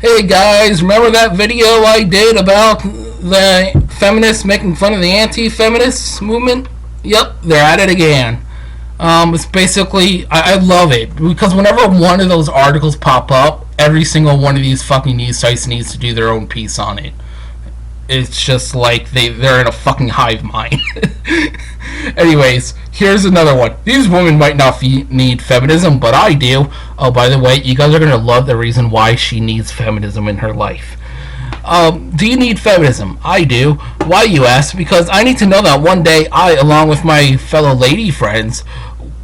Hey guys, remember that video I did about the feminists making fun of the anti-feminist movement? Yep, they're at it again. It's basically, I love it, because whenever one of those articles pop up, every single one of these fucking news sites needs to do their own piece on it. It's just like they're in a fucking hive mind. Anyways, here's another one. These women might not need feminism, but I do. Oh, by the way, you guys are going to love the reason why she needs feminism in her life. Do you need feminism? I do. Why, you ask? Because I need to know that one day I, along with my fellow lady friends,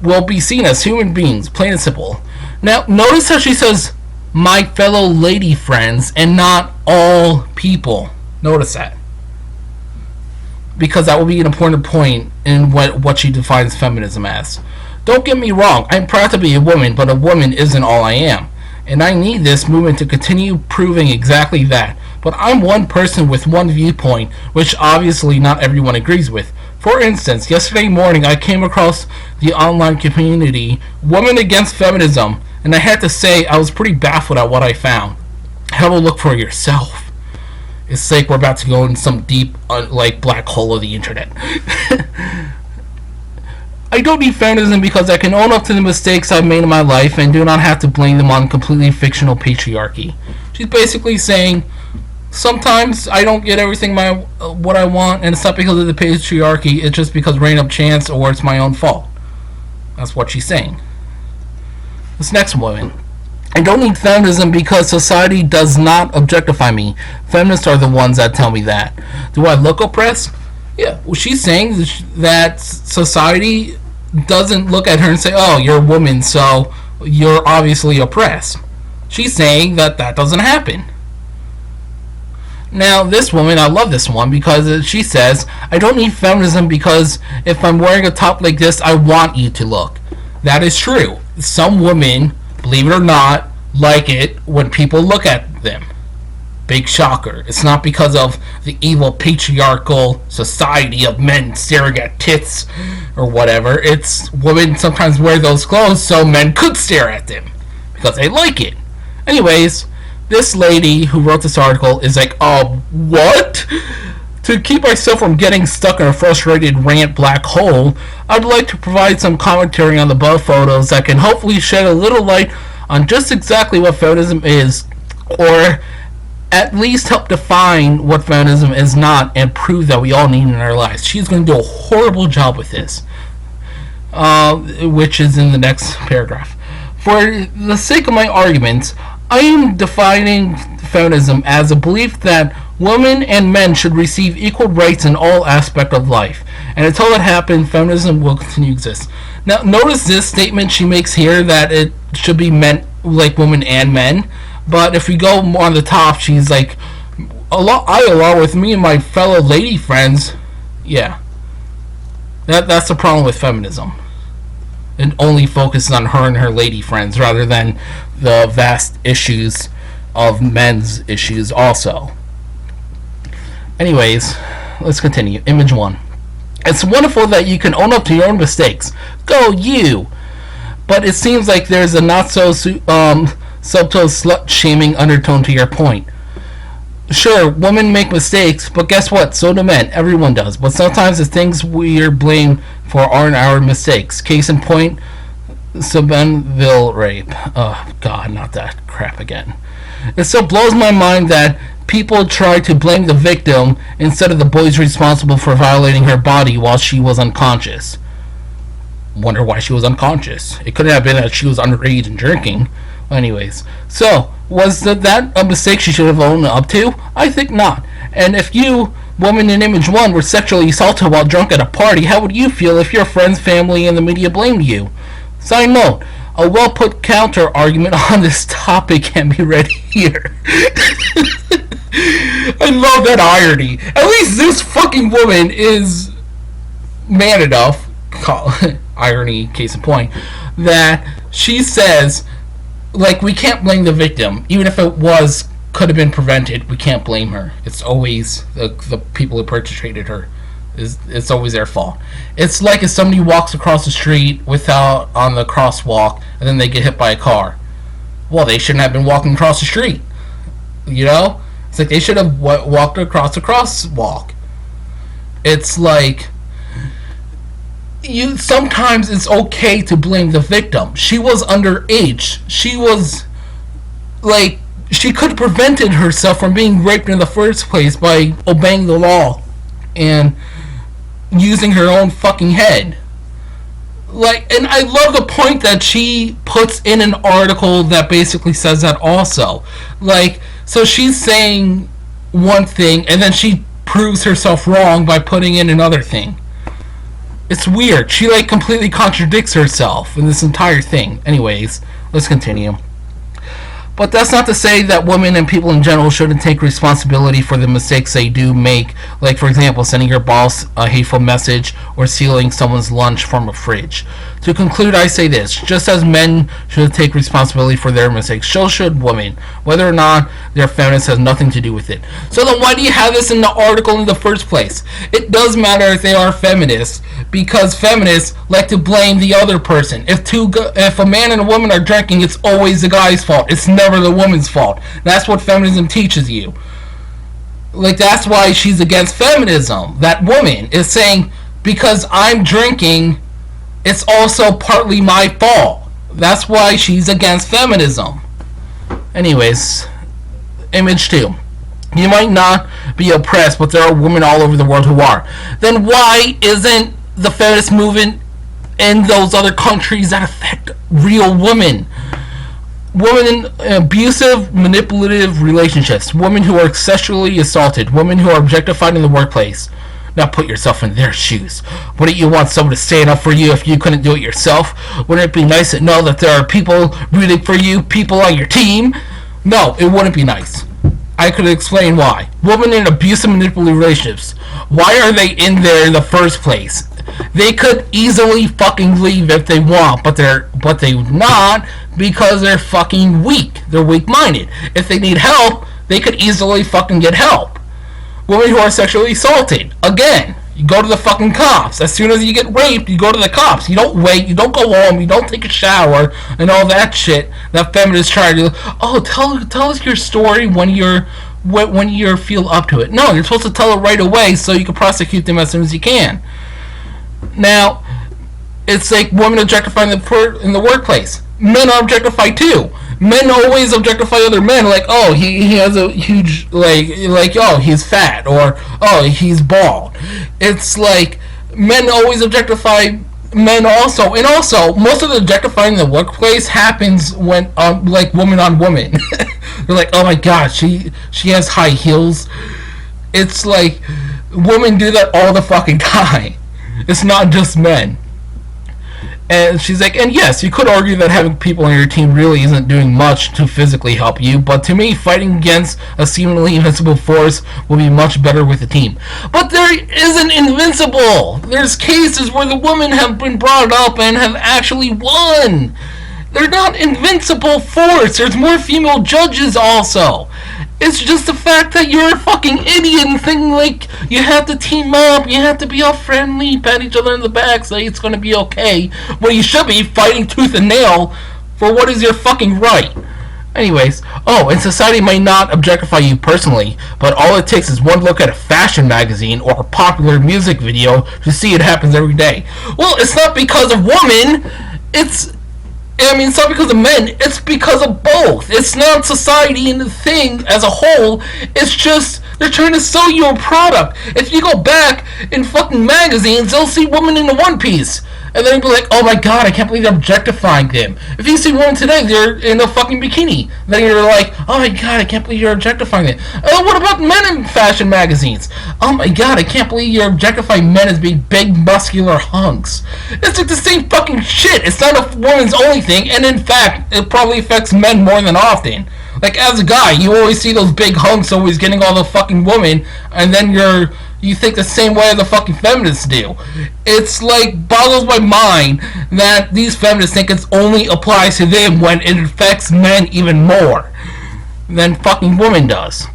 will be seen as human beings, plain and simple. Now, notice how she says, my fellow lady friends, and not all people. Notice that. Because that will be an important point in what she defines feminism as. Don't get me wrong, I'm proud to be a woman, but a woman isn't all I am. And I need this movement to continue proving exactly that. But I'm one person with one viewpoint, which obviously not everyone agrees with. For instance, yesterday morning I came across the online community Women Against Feminism, and I had to say I was pretty baffled at what I found. Have a look for yourself. It's like we're about to go in some deep, black hole of the internet. I don't need feminism because I can own up to the mistakes I've made in my life and do not have to blame them on completely fictional patriarchy. She's basically saying, sometimes I don't get everything what I want, and it's not because of the patriarchy, it's just because random chance or it's my own fault. That's what she's saying. This next woman. I don't need feminism because society does not objectify me. Feminists are the ones that tell me that. Do I look oppressed? Yeah. Well, she's saying that society doesn't look at her and say, oh, you're a woman, so you're obviously oppressed. She's saying that doesn't happen. Now, this woman, I love this one because she says, I don't need feminism because if I'm wearing a top like this, I want you to look. That is true. Some women, believe it or not, like it when people look at them. Big shocker. It's not because of the evil patriarchal society of men staring at tits or whatever. It's women sometimes wear those clothes so men could stare at them because they like it. Anyways, this lady who wrote this article is like, oh, what? To keep myself from getting stuck in a frustrated rant black hole, I'd like to provide some commentary on the above photos that can hopefully shed a little light on just exactly what feminism is, or at least help define what feminism is not and prove that we all need in our lives. She's going to do a horrible job with this, which is in the next paragraph. For the sake of my arguments, I am defining feminism as a belief that women and men should receive equal rights in all aspects of life. And until that happens, feminism will continue to exist. Now, notice this statement she makes here that it should be meant like women and men. But if we go more on the top, she's like, along with me and my fellow lady friends, yeah. That's the problem with feminism. It only focuses on her and her lady friends rather than the vast issues of men's issues also. Anyways, let's continue. Image 1. It's wonderful that you can own up to your own mistakes. Go you! But it seems like there's a not so subtle slut-shaming undertone to your point. Sure, women make mistakes, but guess what? So do men. Everyone does. But sometimes the things we are blamed for aren't our mistakes. Case in point, Subenville rape. Oh, God, not that crap again. It still blows my mind that people try to blame the victim instead of the boys responsible for violating her body while she was unconscious. Wonder why she was unconscious. It could have been that she was underage and drinking. Well, anyways, so was that a mistake she should have owned up to? I think not. And if you, woman in image 1, were sexually assaulted while drunk at a party, how would you feel if your friends, family, and the media blamed you? Side note, a well-put counter-argument on this topic can be read here. I love that irony. At least this fucking woman is man enough, irony, case in point, that she says, like, we can't blame the victim. Even if it could have been prevented, we can't blame her. It's always the people who perpetrated her. It's always their fault. It's like if somebody walks across the street on the crosswalk and then they get hit by a car. Well, they shouldn't have been walking across the street. You know? It's like they should have walked across the crosswalk. It's like sometimes it's okay to blame the victim. She was underage. She was like she could have prevented herself from being raped in the first place by obeying the law and using her own fucking head. Like, and I love the point that she puts in an article that basically says that also. Like, so she's saying one thing and then she proves herself wrong by putting in another thing. It's weird. She like completely contradicts herself in this entire thing. Anyways, let's continue. But that's not to say that women and people in general shouldn't take responsibility for the mistakes they do make, like, for example, sending your boss a hateful message or stealing someone's lunch from a fridge. To conclude, I say this: just as men should take responsibility for their mistakes, so should women. Whether or not they're feminists has nothing to do with it. So then why do you have this in the article in the first place? It does matter if they are feminists, because feminists like to blame the other person. If a man and a woman are drinking, it's always the guy's fault. It's never the woman's fault. That's what feminism teaches you. Like, that's why she's against feminism. That woman is saying, because I'm drinking, it's also partly my fault. That's why she's against feminism. Anyways, image 2. You might not be oppressed, but there are women all over the world who are. Then why isn't the feminist movement in those other countries that affect real women? Women in abusive, manipulative relationships. Women who are sexually assaulted. Women who are objectified in the workplace. Now put yourself in their shoes. Wouldn't you want someone to stand up for you if you couldn't do it yourself? Wouldn't it be nice to know that there are people rooting for you, people on your team? No, it wouldn't be nice. I could explain why. Women in abusive, manipulative relationships. Why are they in there in the first place? They could easily fucking leave if they want, but they not, because they're fucking weak. They're weak-minded. If they need help, they could easily fucking get help. Women who are sexually assaulted. Again, you go to the fucking cops. As soon as you get raped, you go to the cops. You don't wait. You don't go home. You don't take a shower and all that shit that feminists try to. Oh, tell us your story when you feel up to it. No, you're supposed to tell it right away so you can prosecute them as soon as you can. Now, it's like women objectifying in the workplace. Men are objectified too. Men always objectify other men, like, oh, he has a huge, like, oh, he's fat, or, oh, he's bald. It's like, men always objectify men also, and also, most of the objectifying in the workplace happens when, like, woman on woman. They're like, oh my god, she has high heels. It's like, women do that all the fucking time. It's not just men. And she's like, and yes, you could argue that having people on your team really isn't doing much to physically help you, but to me, fighting against a seemingly invincible force will be much better with a team. But there isn't invincible! There's cases where the women have been brought up and have actually won! They're not invincible force! There's more female judges also! It's just the fact that you're a fucking idiot and thinking like you have to team up, you have to be all friendly, pat each other in the back, say it's gonna be okay. Well, you should be fighting tooth and nail for what is your fucking right. Anyways, oh, and society might not objectify you personally, but all it takes is one look at a fashion magazine or a popular music video to see it happens every day. Well, it's not because of women, it's not because of men, it's because of both. It's not society and the thing as a whole, it's just they're trying to sell you a product. If you go back in fucking magazines, they'll see women in a one piece. And then you'll be like, oh my god, I can't believe they're objectifying them. If you see women today, they're in a fucking bikini. Then you're like, oh my god, I can't believe you're objectifying them. What about men in fashion magazines? Oh my god, I can't believe you're objectifying men as being big, muscular hunks. It's like the same fucking shit. It's not a woman's only thing, and in fact, it probably affects men more than often. Like, as a guy, you always see those big hunks always getting all the fucking women, and then you think the same way the fucking feminists do. It's like, boggles my mind that these feminists think it only applies to them when it affects men even more than fucking women does.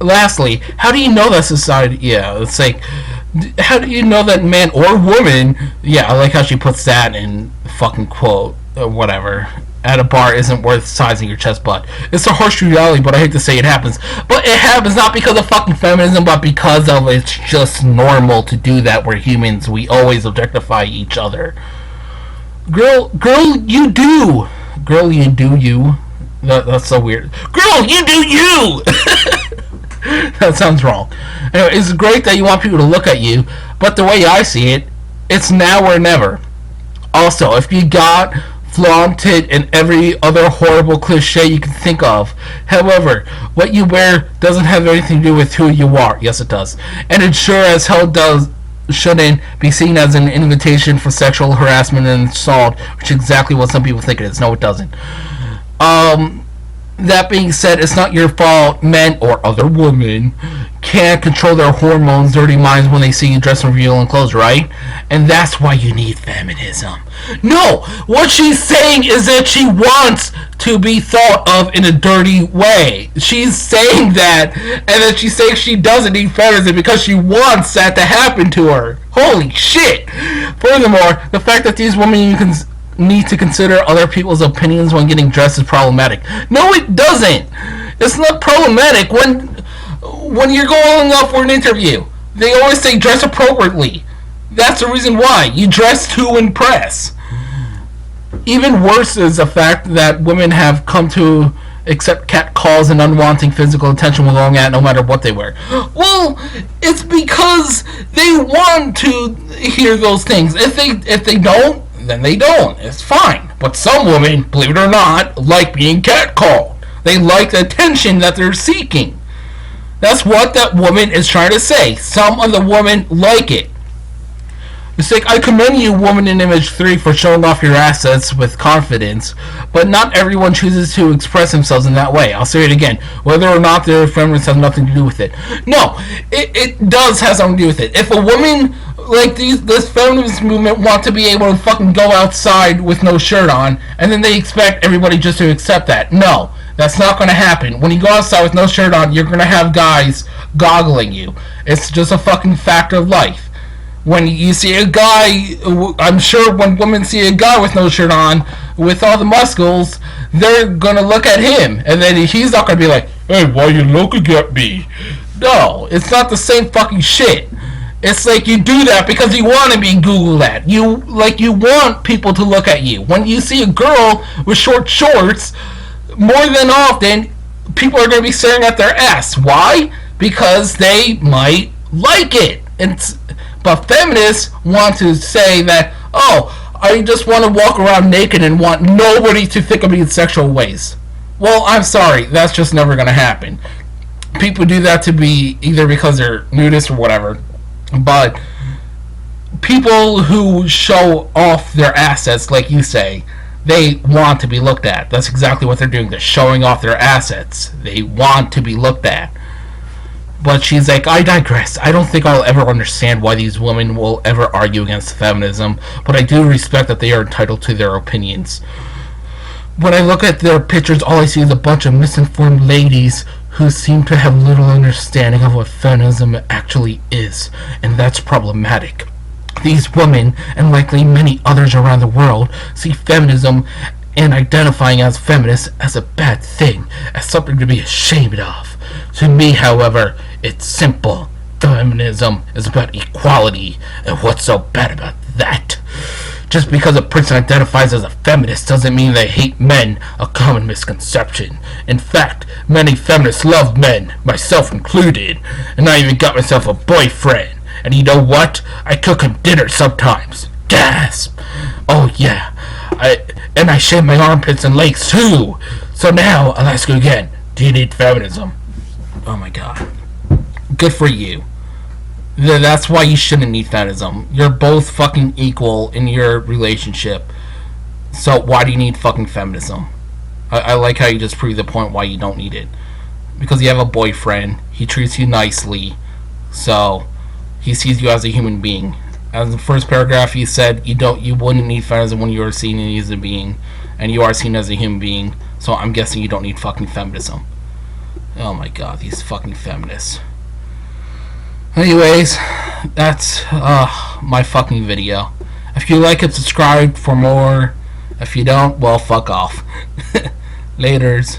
Lastly, how do you know that society, it's like, how do you know that man or woman, I like how she puts that in fucking quote, or whatever. at a bar isn't worth sizing your chest butt. It's a harsh reality, but I hate to say it happens. But it happens not because of fucking feminism, but because of it's just normal to do that. We're humans. We always objectify each other. Girl, you do. Girl, you do you. That's so weird. Girl, you do you. That sounds wrong. Anyway, it's great that you want people to look at you, but the way I see it, it's now or never. Also, if you got flaunted and every other horrible cliche you can think of. However, what you wear doesn't have anything to do with who you are. Yes, it does. And it sure as hell shouldn't be seen as an invitation for sexual harassment and assault, which is exactly what some people think it is. No, it doesn't. That being said, it's not your fault men or other women can't control their hormones, dirty minds when they see you dressed in revealing clothes, right? And that's why you need feminism. No, what she's saying is that she wants to be thought of in a dirty way. She's saying that, and then she's saying she doesn't need feminism because she wants that to happen to her. Holy shit! Furthermore, the fact that these women need to consider other people's opinions when getting dressed is problematic. No, it doesn't. It's not problematic when you're going up for an interview. They always say dress appropriately. That's the reason why. You dress to impress. Even worse is the fact that women have come to accept catcalls and unwanted physical attention when going at no matter what they wear. Well, it's because they want to hear those things. If they don't, then they don't. It's fine. But some women, believe it or not, like being catcalled. They like the attention that they're seeking. That's what that woman is trying to say. Some of the women like it. It's like, I commend you, woman in image 3, for showing off your assets with confidence, but not everyone chooses to express themselves in that way. I'll say it again. Whether or not they're feminists has nothing to do with it. No, it does have something to do with it. If a woman like this feminist movement want to be able to fucking go outside with no shirt on, and then they expect everybody just to accept that. No, that's not going to happen. When you go outside with no shirt on, you're going to have guys goggling you. It's just a fucking fact of life. When you see a guy, I'm sure when women see a guy with no shirt on, with all the muscles, they're gonna look at him, and then he's not gonna be like, hey, why you looking at me? No, it's not the same fucking shit. It's like you do that because you want to be Googled at. You want people to look at you. When you see a girl with short shorts, more than often, people are gonna be staring at their ass. Why? Because they might like it. But feminists want to say that, oh, I just want to walk around naked and want nobody to think of me in sexual ways. Well, I'm sorry, that's just never going to happen. People do that to be either because they're nudists or whatever, but people who show off their assets, like you say, they want to be looked at. That's exactly what they're doing. They're showing off their assets. They want to be looked at. But she's like, I digress. I don't think I'll ever understand why these women will ever argue against feminism, but I do respect that they are entitled to their opinions. When I look at their pictures, all I see is a bunch of misinformed ladies who seem to have little understanding of what feminism actually is, and that's problematic. These women, and likely many others around the world, see feminism and identifying as feminists as a bad thing, as something to be ashamed of. To me, however, it's simple. Feminism is about equality, and what's so bad about that? Just because a person identifies as a feminist doesn't mean they hate men, a common misconception. In fact, many feminists love men, myself included, and I even got myself a boyfriend. And you know what? I cook him dinner sometimes. Gasp! Oh yeah, I shave my armpits and legs too. So now, I'll ask you again, do you need feminism? Oh my god. Good for you. That's why you shouldn't need feminism. You're both fucking equal in your relationship. So why do you need fucking feminism? I like how you just proved the point why you don't need it. Because you have a boyfriend. He treats you nicely. So he sees you as a human being. As the first paragraph you said you wouldn't need feminism when you are seen as a being. And you are seen as a human being. So I'm guessing you don't need fucking feminism. Oh my god, these fucking feminists. Anyways, that's my fucking video. If you like it, subscribe for more, If you don't, well, fuck off. Laters.